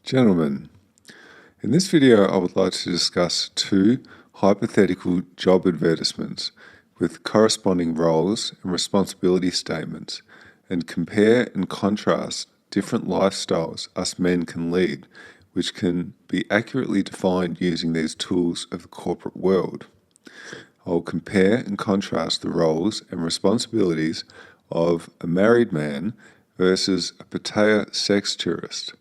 Gentlemen, in this video I would like to discuss two hypothetical job advertisements with corresponding roles and responsibility statements and compare and contrast different lifestyles us men can lead, which can be accurately defined using these tools of the corporate world. I will compare and contrast the roles and responsibilities of a married man versus a Pattaya sex tourist,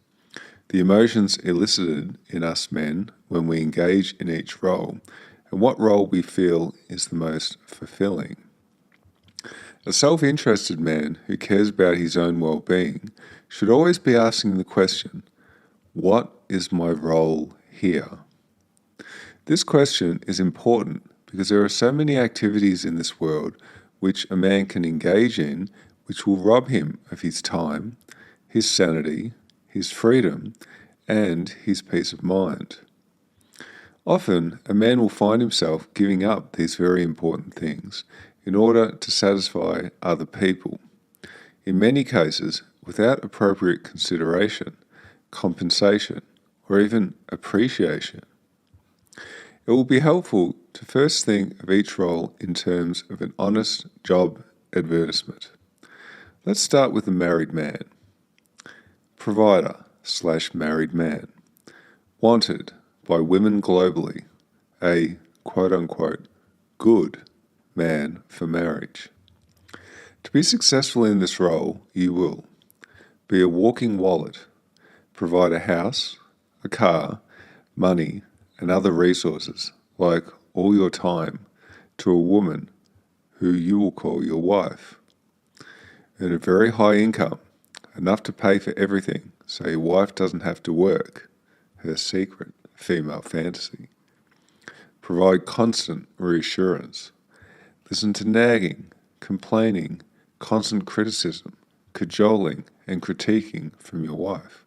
the emotions elicited in us men when we engage in each role, and what role we feel is the most fulfilling. A self-interested man who cares about his own well-being should always be asking the question, what is my role here? This question is important because there are so many activities in this world which a man can engage in which will rob him of his time, his sanity, his freedom, and his peace of mind. Often, a man will find himself giving up these very important things in order to satisfy other people, in many cases without appropriate consideration, compensation, or even appreciation. It will be helpful to first think of each role in terms of an honest job advertisement. Let's start with the married man. Provider/married man. Wanted by women globally, a quote-unquote good man for marriage. To be successful in this role, you will be a walking wallet, provide a house, a car, money, and other resources, like all your time, to a woman who you will call your wife. Earn a very high income, enough to pay for everything, so your wife doesn't have to work, her secret female fantasy. Provide constant reassurance. Listen to nagging, complaining, constant criticism, cajoling, and critiquing from your wife.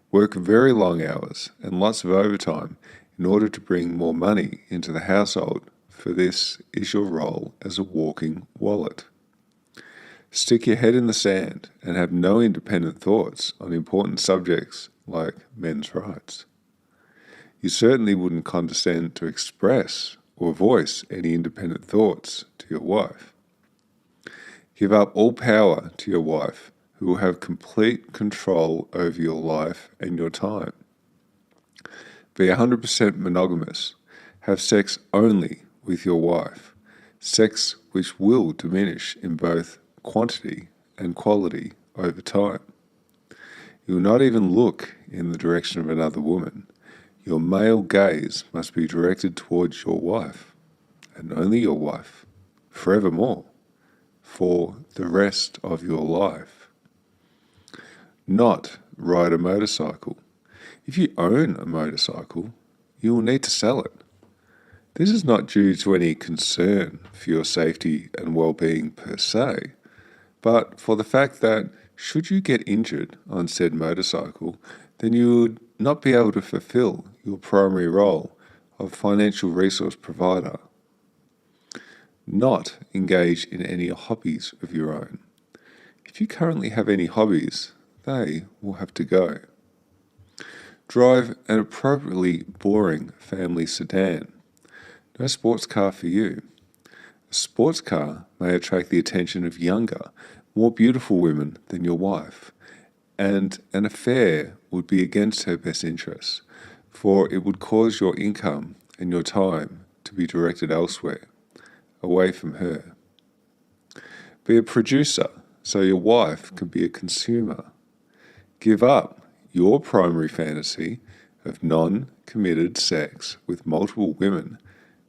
Work very long hours and lots of overtime in order to bring more money into the household, for this is your role as a walking wallet. Stick your head in the sand and have no independent thoughts on important subjects like men's rights. You certainly wouldn't condescend to express or voice any independent thoughts to your wife. Give up all power to your wife, who will have complete control over your life and your time. Be 100% monogamous. Have sex only with your wife, sex which will diminish in both quantity and quality over time. You will not even look in the direction of another woman. Your male gaze must be directed towards your wife, and only your wife, forevermore, for the rest of your life. Not ride a motorcycle. If you own a motorcycle, you will need to sell it. This is not due to any concern for your safety and well-being per se, but for the fact that should you get injured on said motorcycle, then you would not be able to fulfill your primary role of financial resource provider. Not engage in any hobbies of your own. If you currently have any hobbies, they will have to go. Drive an appropriately boring family sedan. No sports car for you. A sports car may attract the attention of younger, more beautiful women than your wife, and an affair would be against her best interests, for it would cause your income and your time to be directed elsewhere, away from her. Be a producer, so your wife can be a consumer. Give up your primary fantasy of non-committed sex with multiple women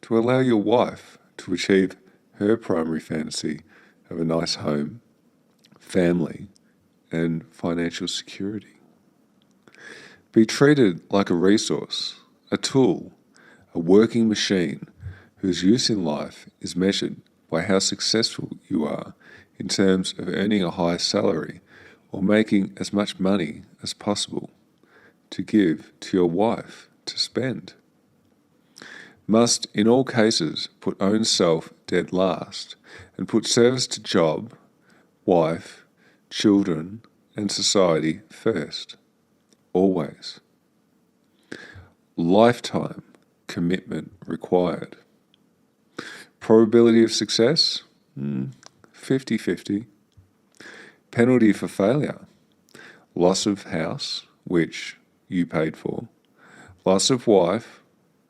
to allow your wife to achieve her primary fantasy of a nice home, family, and financial security. Be treated like a resource, a tool, a working machine whose use in life is measured by how successful you are in terms of earning a high salary or making as much money as possible to give to your wife to spend. Must, in all cases, put own self dead last and put service to job, wife, children, and society first. always. Lifetime commitment required. Probability of success? 50-50. Penalty for failure. Loss of house, which you paid for. Loss of wife,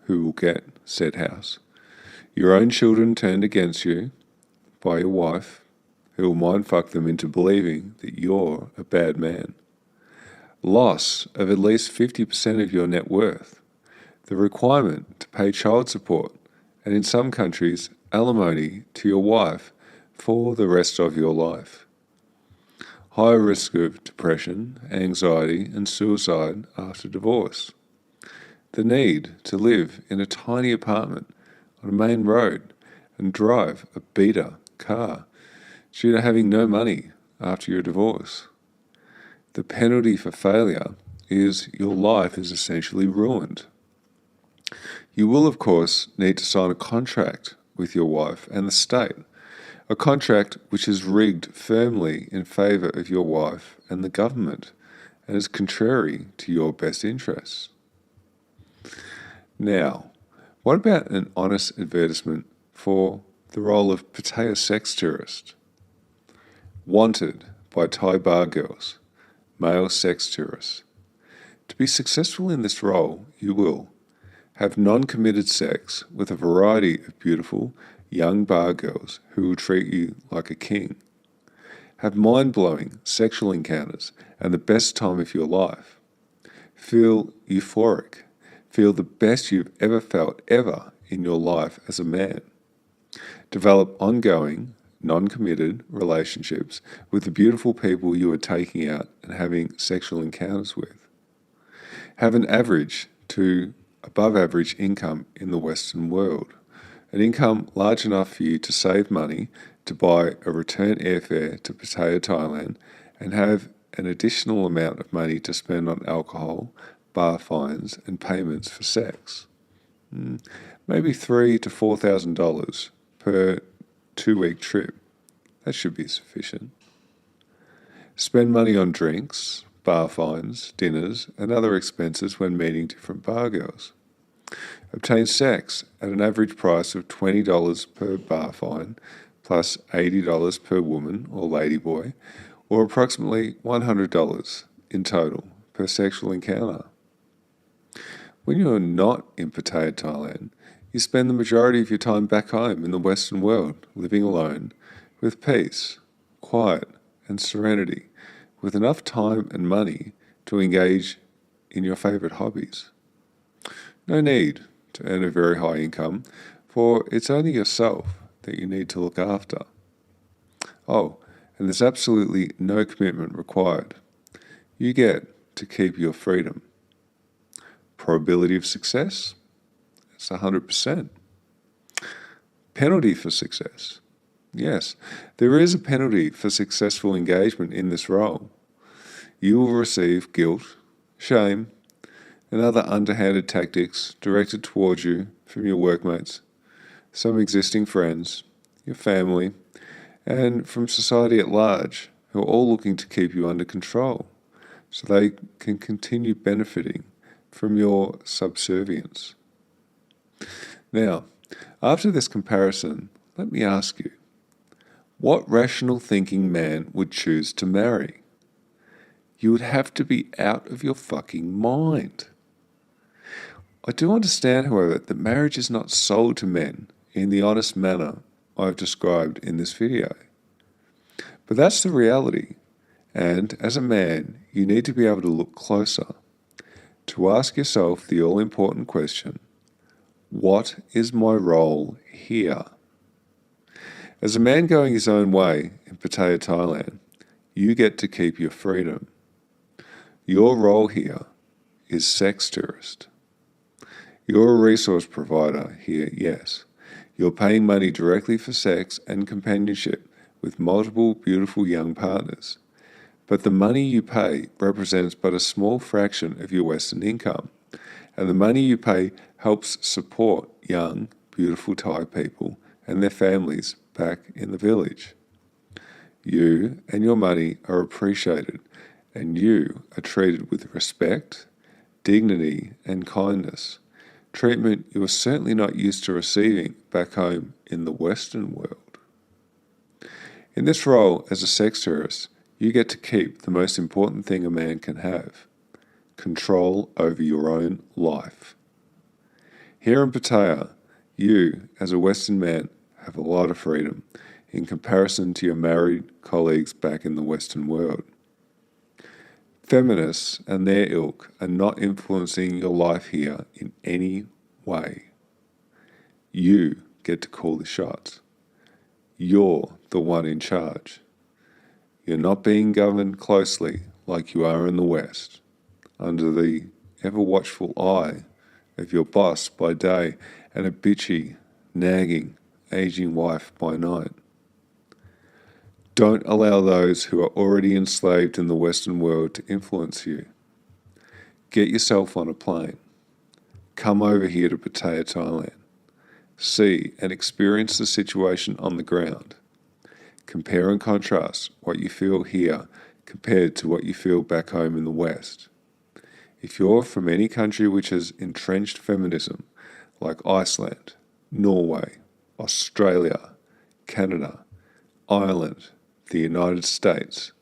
who will get said house. Your own children turned against you by your wife, who will mindfuck them into believing that you're a bad man. Loss of at least 50% of your net worth. The requirement to pay child support, and in some countries, alimony to your wife for the rest of your life. Higher risk of depression, anxiety, and suicide after divorce. The need to live in a tiny apartment on a main road and drive a beater car due to having no money after your divorce. The penalty for failure is your life is essentially ruined. You will, of course, need to sign a contract with your wife and the state, a contract which is rigged firmly in favour of your wife and the government and is contrary to your best interests. Now, what about an honest advertisement for the role of Pattaya Sex Tourist? Wanted by Thai bar girls, male sex tourists. To be successful in this role, you will have non-committed sex with a variety of beautiful young bar girls who will treat you like a king. Have mind-blowing sexual encounters and the best time of your life. Feel euphoric. Feel the best you've ever felt ever in your life as a man. Develop ongoing, non-committed relationships with the beautiful people you are taking out and having sexual encounters with. Have an average to above average income in the Western world, an income large enough for you to save money to buy a return airfare to Pattaya, Thailand, and have an additional amount of money to spend on alcohol, bar fines, and payments for sex. Maybe $3,000 to $4,000 per 2-week trip. That should be sufficient. Spend money on drinks, bar fines, dinners, and other expenses when meeting different bar girls. Obtain sex at an average price of $20 per bar fine, plus $80 per woman or ladyboy, or approximately $100 in total per sexual encounter. When you are not in Pattaya, Thailand, you spend the majority of your time back home in the Western world, living alone, with peace, quiet, and serenity, with enough time and money to engage in your favourite hobbies. No need to earn a very high income, for it's only yourself that you need to look after. Oh, and there's absolutely no commitment required. You get to keep your freedom. Probability of success? It's 100%. Penalty for success? Yes, there is a penalty for successful engagement in this role. You will receive guilt, shame, and other underhanded tactics directed towards you from your workmates, some existing friends, your family, and from society at large, who are all looking to keep you under control so they can continue benefiting from your subservience. Now, after this comparison, let me ask you, what rational thinking man would choose to marry? You would have to be out of your fucking mind. I do understand, however, that marriage is not sold to men in the honest manner I've described in this video. But that's the reality, and as a man, you need to be able to look closer, to ask yourself the all-important question, what is my role here? As a man going his own way in Pattaya, Thailand, you get to keep your freedom. Your role here is sex tourist. You're a resource provider here, yes. You're paying money directly for sex and companionship with multiple beautiful young partners. But the money you pay represents but a small fraction of your Western income, and the money you pay helps support young, beautiful Thai people and their families back in the village. You and your money are appreciated, and you are treated with respect, dignity, and kindness, treatment you are certainly not used to receiving back home in the Western world. In this role as a sex tourist, you get to keep the most important thing a man can have: control over your own life. Here in Pattaya, you, as a Western man, have a lot of freedom in comparison to your married colleagues back in the Western world. Feminists and their ilk are not influencing your life here in any way. You get to call the shots. You're the one in charge. You're not being governed closely like you are in the West, under the ever-watchful eye of your boss by day and a bitchy, nagging, aging wife by night. Don't allow those who are already enslaved in the Western world to influence you. Get yourself on a plane. Come over here to Pattaya, Thailand. See and experience the situation on the ground. Compare and contrast what you feel here compared to what you feel back home in the West. If you're from any country which has entrenched feminism, like Iceland, Norway, Australia, Canada, Ireland, the United States,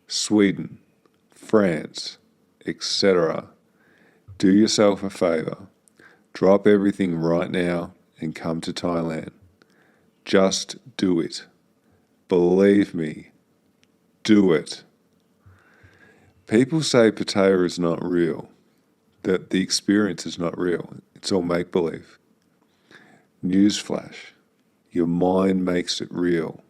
Sweden, France, etc., do yourself a favour. Drop everything right now and come to Thailand. Just do it. Believe me, do it. People say Pattaya is not real, that the experience is not real. It's all make-believe. Newsflash, your mind makes it real.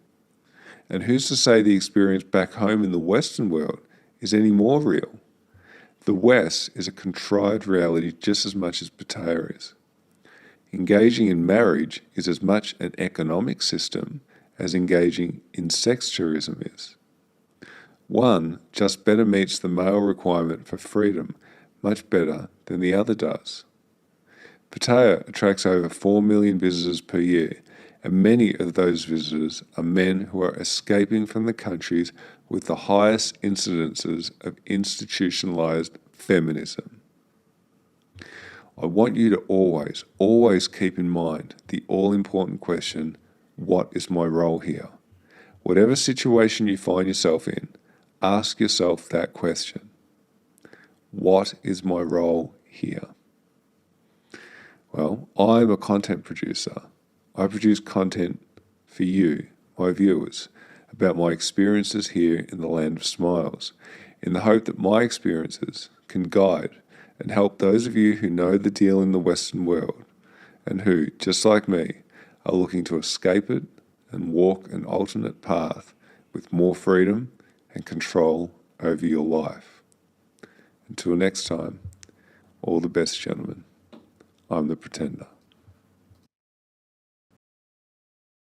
And who's to say the experience back home in the Western world is any more real? The West is a contrived reality just as much as Pattaya is. Engaging in marriage is as much an economic system as engaging in sex tourism is. One just better meets the male requirement for freedom much better than the other does. Pattaya attracts over 4 million visitors per year, and many of those visitors are men who are escaping from the countries with the highest incidences of institutionalized feminism. I want you to always keep in mind the all-important question, what is my role here? Whatever situation you find yourself in, ask yourself that question. What is my role here? Well, I'm a content producer. I produce content for you, my viewers, about my experiences here in the land of smiles, in the hope that my experiences can guide and help those of you who know the deal in the Western world and who, just like me, are looking to escape it and walk an alternate path with more freedom and control over your life. Until next time, all the best, gentlemen. I'm the Pretender.